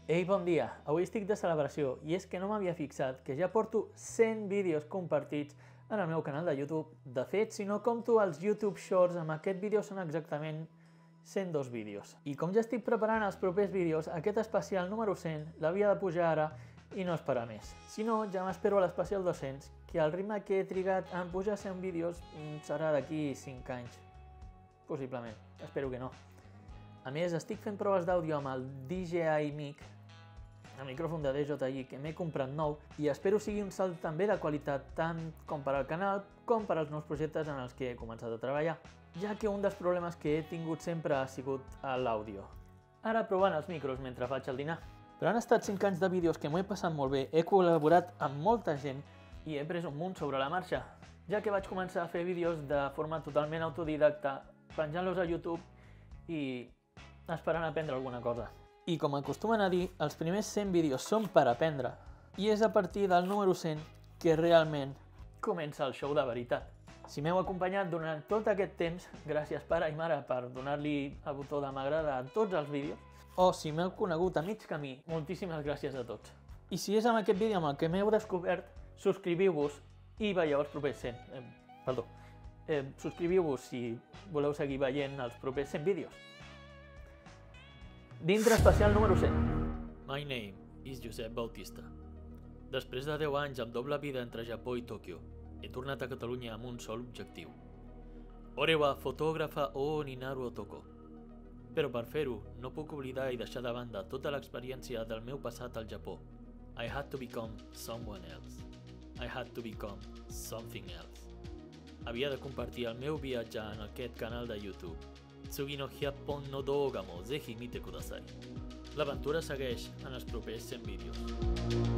Ei, bon dia! Avui estic de celebració i és que no m'havia fixat que ja porto 100 vídeos compartits en el meu canal de YouTube. De fet, si no compto els YouTube Shorts, amb aquest vídeo són exactament 102 vídeos. I com ja estic preparant els propers vídeos, aquest especial número 100 l'havia de pujar ara i no esperar més. Si no, ja m'espero a l'especial 200, que al ritme que he trigat en pujar 100 vídeos serà d'aquí 5 anys. Possiblement, espero que no. A més, estic fent proves d'àudio amb el DJI Mic, el micròfon de DJI que m'he comprat nou, i espero sigui un salt també de qualitat tant com per al canal com per als nous projectes en els que he començat a treballar, ja que un dels problemes que he tingut sempre ha sigut l'àudio. Ara provant els micros mentre faig el dinar. Però han estat 5 anys de vídeos que m'ho he passat molt bé, he col·laborat amb molta gent i he pres un munt sobre la marxa, ja que vaig començar a fer vídeos de forma totalment autodidacta, penjant-los a YouTube i esperant aprendre alguna cosa. I com acostumen a dir, els primers 100 vídeos són per aprendre, i és a partir del número 100 que realment comença el show de veritat. Si m'heu acompanyat durant tot aquest temps, gràcies pare i mare per donar-li el botó de m'agrada a tots els vídeos, o si m'heu conegut a mig camí, moltíssimes gràcies a tots. I si és amb aquest vídeo amb el que m'heu descobert, subscriviu-vos i veieu els propers 100. Subscriviu-vos si voleu seguir veient els propers 100 vídeos. Dintre especial número 100. My name is Josep Bautista. Després de 10 anys amb doble vida entre Japó i Tòquio, he tornat a Catalunya amb un sol objectiu. Ore wa fotògrafa o ninaru otoko. Però per fer-ho, no puc oblidar i deixar de banda tota l'experiència del meu passat al Japó. I had to become someone else. I had to become something else. Havia de compartir el meu viatge en aquest canal de YouTube. Tsugi no 100本の動画もぜひ見てください. L'aventura segueix en els propers 100 vídeos.